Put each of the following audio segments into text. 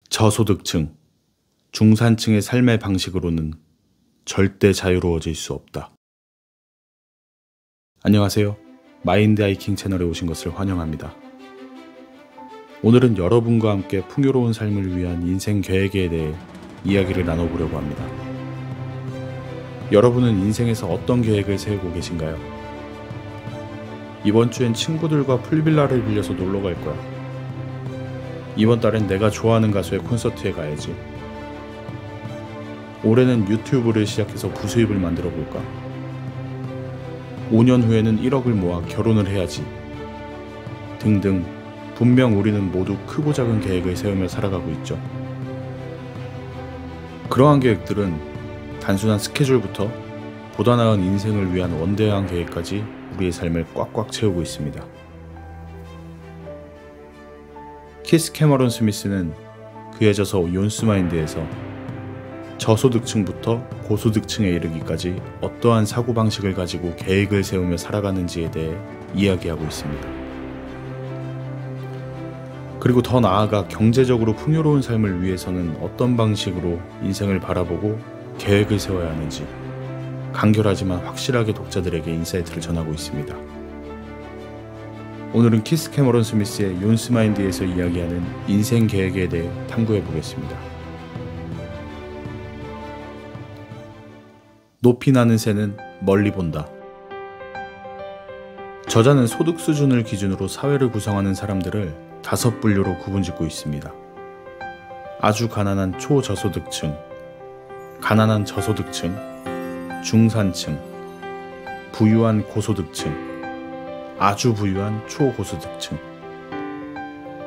저소득층, 중산층의 삶의 방식으로는 절대 자유로워질 수 없다. 안녕하세요. 마인드 하이킹 채널에 오신 것을 환영합니다. 오늘은 여러분과 함께 풍요로운 삶을 위한 인생 계획에 대해 이야기를 나눠보려고 합니다. 여러분은 인생에서 어떤 계획을 세우고 계신가요? 이번 주엔 친구들과 풀빌라를 빌려서 놀러 갈 거야. 이번 달엔 내가 좋아하는 가수의 콘서트에 가야지. 올해는 유튜브를 시작해서 부수입을 만들어 볼까? 5년 후에는 1억을 모아 결혼을 해야지. 등등 분명 우리는 모두 크고 작은 계획을 세우며 살아가고 있죠. 그러한 계획들은 단순한 스케줄부터 보다 나은 인생을 위한 원대한 계획까지 우리의 삶을 꽉꽉 채우고 있습니다. 키스 캐머런 스미스는 그의 저서 욘스마인드에서 저소득층부터 고소득층에 이르기까지 어떠한 사고방식을 가지고 계획을 세우며 살아가는지에 대해 이야기하고 있습니다. 그리고 더 나아가 경제적으로 풍요로운 삶을 위해서는 어떤 방식으로 인생을 바라보고 계획을 세워야 하는지 간결하지만 확실하게 독자들에게 인사이트를 전하고 있습니다. 오늘은 키스 캐머런 스미스의 욘스마인드에서 이야기하는 인생 계획에 대해 탐구해 보겠습니다. 높이 나는 새는 멀리 본다. 저자는 소득 수준을 기준으로 사회를 구성하는 사람들을 5분류로 구분짓고 있습니다. 아주 가난한 초저소득층, 가난한 저소득층, 중산층, 부유한 고소득층, 아주 부유한 초고소득층.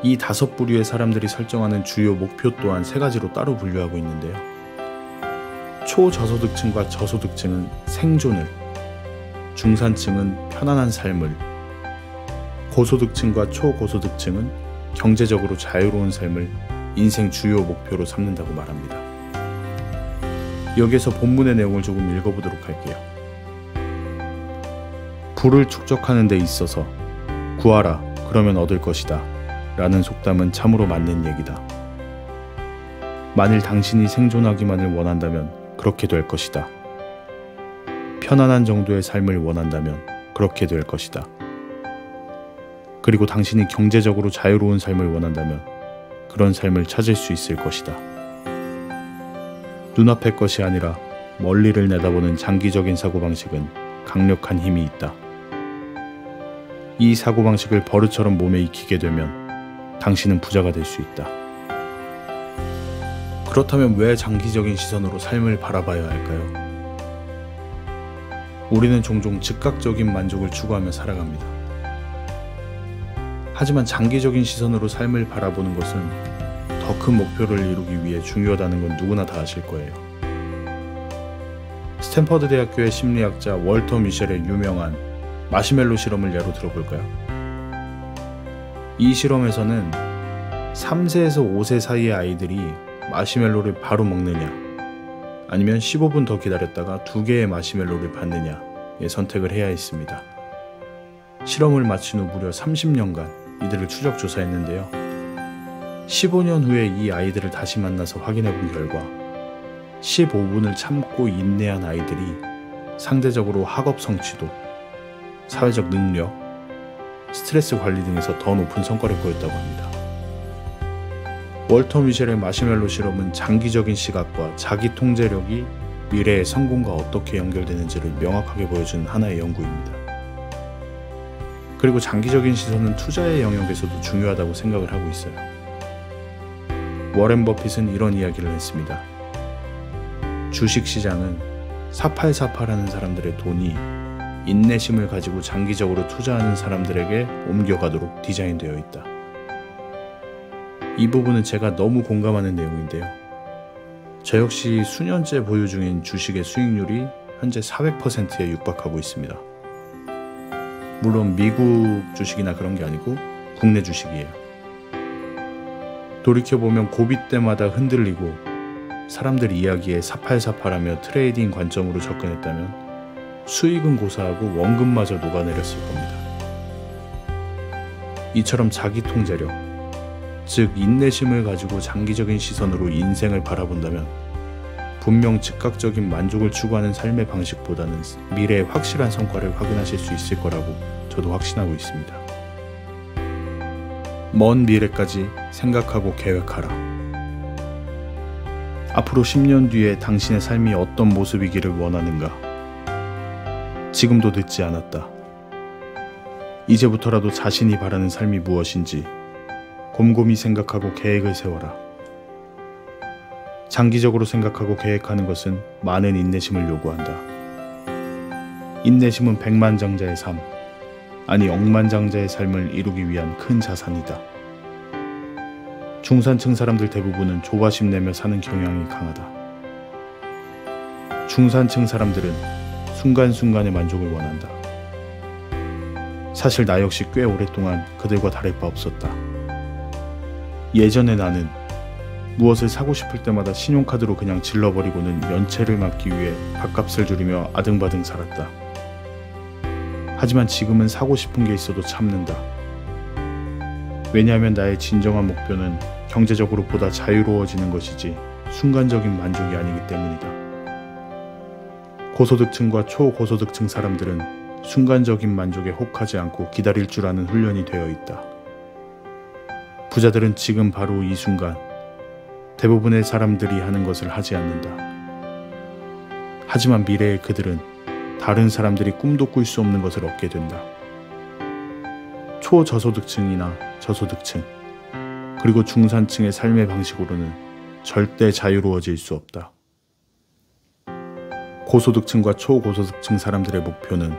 이 5부류의 사람들이 설정하는 주요 목표 또한 3가지로 따로 분류하고 있는데요. 초저소득층과 저소득층은 생존을, 중산층은 편안한 삶을, 고소득층과 초고소득층은 경제적으로 자유로운 삶을 인생 주요 목표로 삼는다고 말합니다. 여기에서 본문의 내용을 조금 읽어보도록 할게요. 부를 축적하는 데 있어서 구하라 그러면 얻을 것이다 라는 속담은 참으로 맞는 얘기다. 만일 당신이 생존하기만을 원한다면 그렇게 될 것이다. 편안한 정도의 삶을 원한다면 그렇게 될 것이다. 그리고 당신이 경제적으로 자유로운 삶을 원한다면 그런 삶을 찾을 수 있을 것이다. 눈앞의 것이 아니라 멀리를 내다보는 장기적인 사고방식은 강력한 힘이 있다. 이 사고방식을 버릇처럼 몸에 익히게 되면 당신은 부자가 될 수 있다. 그렇다면 왜 장기적인 시선으로 삶을 바라봐야 할까요? 우리는 종종 즉각적인 만족을 추구하며 살아갑니다. 하지만 장기적인 시선으로 삶을 바라보는 것은 더 큰 목표를 이루기 위해 중요하다는 건 누구나 다 아실 거예요. 스탠퍼드 대학교의 심리학자 월터 미셸의 유명한 마시멜로 실험을 예로 들어볼까요? 이 실험에서는 3세에서 5세 사이의 아이들이 마시멜로를 바로 먹느냐 아니면 15분 더 기다렸다가 2개의 마시멜로를 받느냐의 선택을 해야 했습니다. 실험을 마친 후 무려 30년간 이들을 추적 조사했는데요. 15년 후에 이 아이들을 다시 만나서 확인해 본 결과 15분을 참고 인내한 아이들이 상대적으로 학업 성취도, 사회적 능력, 스트레스 관리 등에서 더 높은 성과를 보였다고 합니다. 월터 미셸의 마시멜로 실험은 장기적인 시각과 자기 통제력이 미래의 성공과 어떻게 연결되는지를 명확하게 보여주는 하나의 연구입니다. 그리고 장기적인 시선은 투자의 영역에서도 중요하다고 생각을 하고 있어요. 워렌 버핏은 이런 이야기를 했습니다. 주식시장은 4848하는 사람들의 돈이 인내심을 가지고 장기적으로 투자하는 사람들에게 옮겨가도록 디자인되어 있다. 이 부분은 제가 너무 공감하는 내용인데요. 저 역시 수년째 보유 중인 주식의 수익률이 현재 400%에 육박하고 있습니다. 물론 미국 주식이나 그런 게 아니고 국내 주식이에요. 돌이켜보면 고비 때마다 흔들리고 사람들 이야기에 4848하며 트레이딩 관점으로 접근했다면 수익은 고사하고 원금마저 녹아내렸을 겁니다. 이처럼 자기 통제력, 즉 인내심을 가지고 장기적인 시선으로 인생을 바라본다면 분명 즉각적인 만족을 추구하는 삶의 방식보다는 미래의 확실한 성과를 확인하실 수 있을 거라고 저도 확신하고 있습니다. 먼 미래까지 생각하고 계획하라. 앞으로 10년 뒤에 당신의 삶이 어떤 모습이기를 원하는가? 지금도 늦지 않았다. 이제부터라도 자신이 바라는 삶이 무엇인지 곰곰이 생각하고 계획을 세워라. 장기적으로 생각하고 계획하는 것은 많은 인내심을 요구한다. 인내심은 백만장자의 삶, 아니 억만장자의 삶을 이루기 위한 큰 자산이다. 중산층 사람들 대부분은 조바심 내며 사는 경향이 강하다. 중산층 사람들은 순간순간의 만족을 원한다. 사실 나 역시 꽤 오랫동안 그들과 다를 바 없었다. 예전에 나는 무엇을 사고 싶을 때마다 신용카드로 그냥 질러버리고는 연체를 막기 위해 밥값을 줄이며 아등바등 살았다. 하지만 지금은 사고 싶은 게 있어도 참는다. 왜냐하면 나의 진정한 목표는 경제적으로 보다 자유로워지는 것이지 순간적인 만족이 아니기 때문이다. 고소득층과 초고소득층 사람들은 순간적인 만족에 혹하지 않고 기다릴 줄 아는 훈련이 되어 있다. 부자들은 지금 바로 이 순간 대부분의 사람들이 하는 것을 하지 않는다. 하지만 미래의 그들은 다른 사람들이 꿈도 꿀 수 없는 것을 얻게 된다. 초저소득층이나 저소득층, 그리고 중산층의 삶의 방식으로는 절대 자유로워질 수 없다. 고소득층과 초고소득층 사람들의 목표는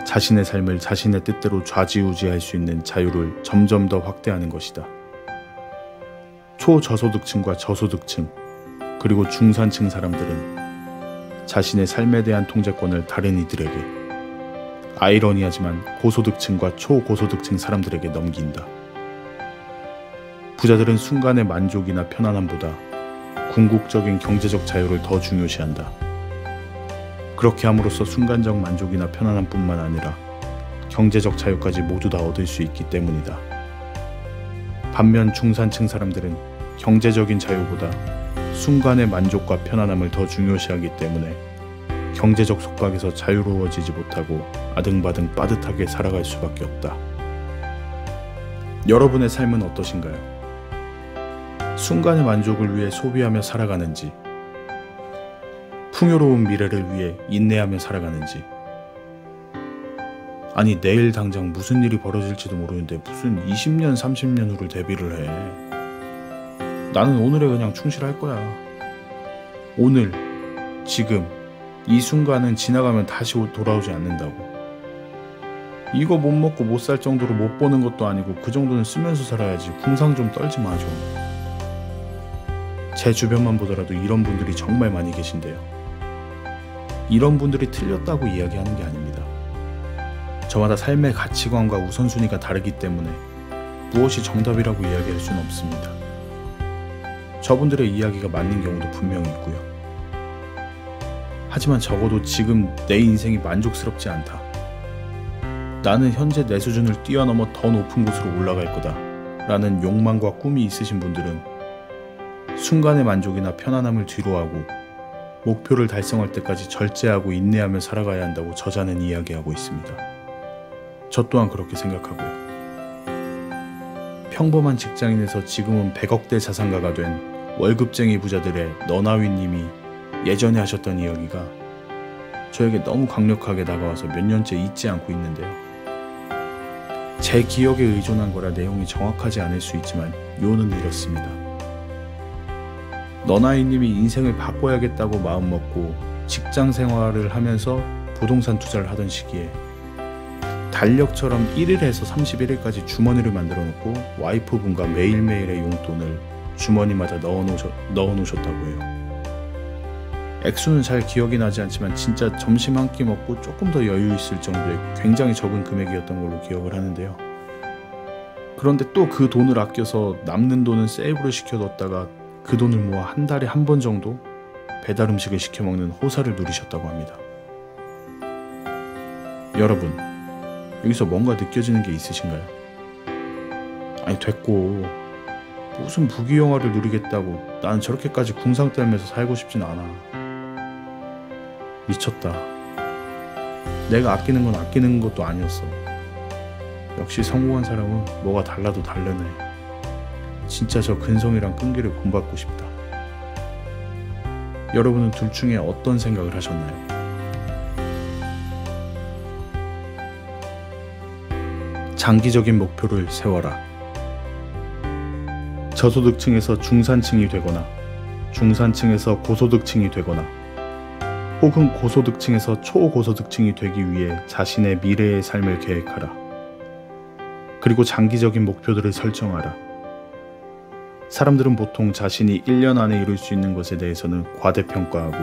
자신의 삶을 자신의 뜻대로 좌지우지할 수 있는 자유를 점점 더 확대하는 것이다. 초저소득층과 저소득층, 그리고 중산층 사람들은 자신의 삶에 대한 통제권을 다른 이들에게, 아이러니하지만 고소득층과 초고소득층 사람들에게 넘긴다. 부자들은 순간의 만족이나 편안함보다 궁극적인 경제적 자유를 더 중요시한다. 그렇게 함으로써 순간적 만족이나 편안함뿐만 아니라 경제적 자유까지 모두 다 얻을 수 있기 때문이다. 반면 중산층 사람들은 경제적인 자유보다 순간의 만족과 편안함을 더 중요시하기 때문에 경제적 속박에서 자유로워지지 못하고 아등바등 빠듯하게 살아갈 수밖에 없다. 여러분의 삶은 어떠신가요? 순간의 만족을 위해 소비하며 살아가는지, 풍요로운 미래를 위해 인내하며 살아가는지, 아니 내일 당장 무슨 일이 벌어질지도 모르는데 무슨 20년 30년 후를 대비를 해. 나는 오늘에 그냥 충실할 거야. 오늘, 지금, 이 순간은 지나가면 다시 돌아오지 않는다고. 이거 못 먹고 못 살 정도로 못 버는 것도 아니고 그 정도는 쓰면서 살아야지. 궁상 좀 떨지 마 좀. 제 주변만 보더라도 이런 분들이 정말 많이 계신데요. 이런 분들이 틀렸다고 이야기하는 게 아닙니다. 저마다 삶의 가치관과 우선순위가 다르기 때문에 무엇이 정답이라고 이야기할 수는 없습니다. 저분들의 이야기가 맞는 경우도 분명히 있고요. 하지만 적어도 지금 내 인생이 만족스럽지 않다. 나는 현재 내 수준을 뛰어넘어 더 높은 곳으로 올라갈 거다 라는 욕망과 꿈이 있으신 분들은 순간의 만족이나 편안함을 뒤로하고 목표를 달성할 때까지 절제하고 인내하며 살아가야 한다고 저자는 이야기하고 있습니다. 저 또한 그렇게 생각하고요. 평범한 직장인에서 지금은 100억대 자산가가 된 월급쟁이 부자들의 너나위님이 예전에 하셨던 이야기가 저에게 너무 강력하게 다가와서 몇 년째 잊지 않고 있는데요. 제 기억에 의존한 거라 내용이 정확하지 않을 수 있지만 요는 이렇습니다. 너나이님이 인생을 바꿔야겠다고 마음먹고 직장 생활을 하면서 부동산 투자를 하던 시기에 달력처럼 1일에서 31일까지 주머니를 만들어 놓고 와이프분과 매일매일의 용돈을 주머니마다 넣어놓으셨다고 해요. 액수는 잘 기억이 나지 않지만 진짜 점심 한 끼 먹고 조금 더 여유 있을 정도의 굉장히 적은 금액이었던 걸로 기억을 하는데요. 그런데 또 그 돈을 아껴서 남는 돈은 세이브를 시켜뒀다가 그 돈을 모아 한 달에 한 번 정도 배달 음식을 시켜 먹는 호사를 누리셨다고 합니다. 여러분, 여기서 뭔가 느껴지는 게 있으신가요? 아니 됐고 무슨 부귀영화를 누리겠다고 난 저렇게까지 궁상 떨면서 살고 싶진 않아. 미쳤다. 내가 아끼는 건 아끼는 것도 아니었어. 역시 성공한 사람은 뭐가 달라도 다르네. 진짜 저 근성이랑 끈기를 본받고 싶다. 여러분은 둘 중에 어떤 생각을 하셨나요? 장기적인 목표를 세워라. 저소득층에서 중산층이 되거나 중산층에서 고소득층이 되거나 혹은 고소득층에서 초고소득층이 되기 위해 자신의 미래의 삶을 계획하라. 그리고 장기적인 목표들을 설정하라. 사람들은 보통 자신이 1년 안에 이룰 수 있는 것에 대해서는 과대평가하고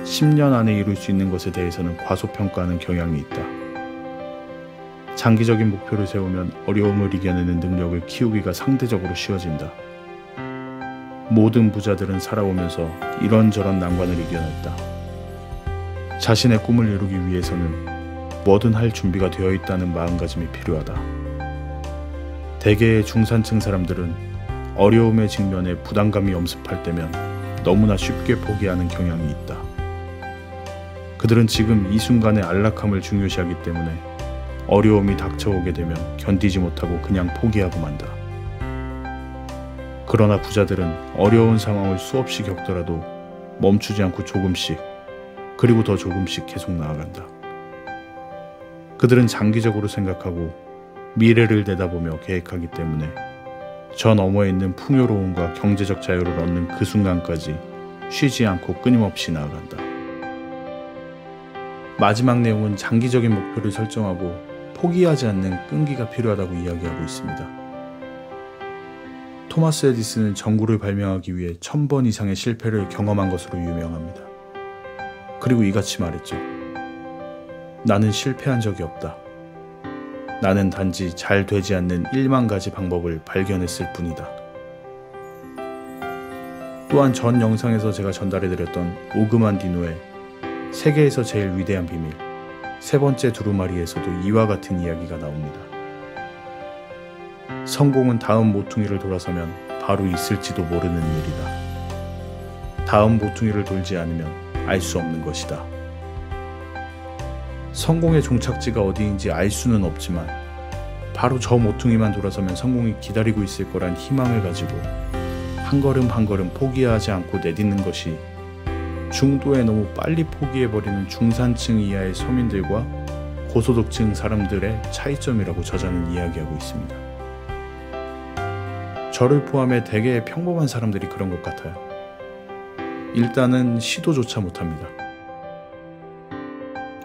10년 안에 이룰 수 있는 것에 대해서는 과소평가하는 경향이 있다. 장기적인 목표를 세우면 어려움을 이겨내는 능력을 키우기가 상대적으로 쉬워진다. 모든 부자들은 살아오면서 이런저런 난관을 이겨냈다. 자신의 꿈을 이루기 위해서는 뭐든 할 준비가 되어 있다는 마음가짐이 필요하다. 대개의 중산층 사람들은 어려움의 직면에 부담감이 엄습할 때면 너무나 쉽게 포기하는 경향이 있다. 그들은 지금 이 순간의 안락함을 중요시하기 때문에 어려움이 닥쳐오게 되면 견디지 못하고 그냥 포기하고 만다. 그러나 부자들은 어려운 상황을 수없이 겪더라도 멈추지 않고 조금씩 그리고 더 조금씩 계속 나아간다. 그들은 장기적으로 생각하고 미래를 내다보며 계획하기 때문에 저 너머에 있는 풍요로움과 경제적 자유를 얻는 그 순간까지 쉬지 않고 끊임없이 나아간다. 마지막 내용은 장기적인 목표를 설정하고 포기하지 않는 끈기가 필요하다고 이야기하고 있습니다. 토마스 에디슨은 전구를 발명하기 위해 1000번 이상의 실패를 경험한 것으로 유명합니다. 그리고 이같이 말했죠. 나는 실패한 적이 없다. 나는 단지 잘 되지 않는 1만 가지 방법을 발견했을 뿐이다. 또한 전 영상에서 제가 전달해드렸던 오그만디노의 세계에서 제일 위대한 비밀 세 번째 두루마리에서도 이와 같은 이야기가 나옵니다. 성공은 다음 모퉁이를 돌아서면 바로 있을지도 모르는 일이다. 다음 모퉁이를 돌지 않으면 알 수 없는 것이다. 성공의 종착지가 어디인지 알 수는 없지만 바로 저 모퉁이만 돌아서면 성공이 기다리고 있을 거란 희망을 가지고 한 걸음 한 걸음 포기하지 않고 내딛는 것이 중도에 너무 빨리 포기해버리는 중산층 이하의 서민들과 고소득층 사람들의 차이점이라고 저자는 이야기하고 있습니다. 저를 포함해 대개의 평범한 사람들이 그런 것 같아요. 일단은 시도조차 못합니다.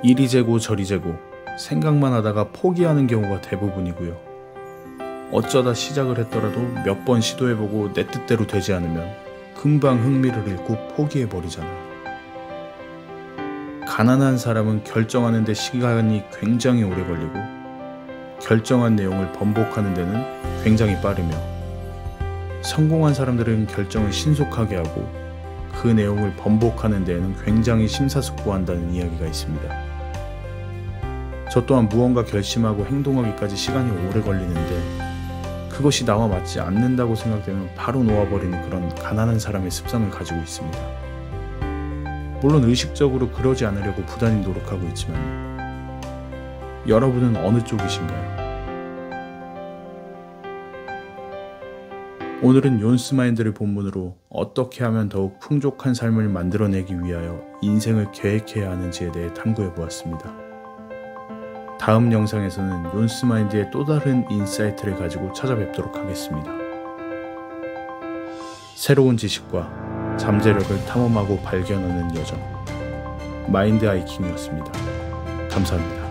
이리 재고 저리 재고 생각만 하다가 포기하는 경우가 대부분이고요. 어쩌다 시작을 했더라도 몇 번 시도해보고 내 뜻대로 되지 않으면 금방 흥미를 잃고 포기해버리잖아요. 가난한 사람은 결정하는 데 시간이 굉장히 오래 걸리고 결정한 내용을 번복하는 데는 굉장히 빠르며 성공한 사람들은 결정을 신속하게 하고 그 내용을 번복하는 데에는 굉장히 심사숙고한다는 이야기가 있습니다. 저 또한 무언가 결심하고 행동하기까지 시간이 오래 걸리는데 그것이 나와 맞지 않는다고 생각되면 바로 놓아버리는 그런 가난한 사람의 습성을 가지고 있습니다. 물론 의식적으로 그러지 않으려고 부단히 노력하고 있지만 여러분은 어느 쪽이신가요? 오늘은 욘스 마인드를 본문으로 어떻게 하면 더욱 풍족한 삶을 만들어내기 위하여 인생을 계획해야 하는지에 대해 탐구해 보았습니다. 다음 영상에서는 욘스 마인드의 또 다른 인사이트를 가지고 찾아뵙도록 하겠습니다. 새로운 지식과 잠재력을 탐험하고 발견하는 여정 마인드 하이킹이었습니다. 감사합니다.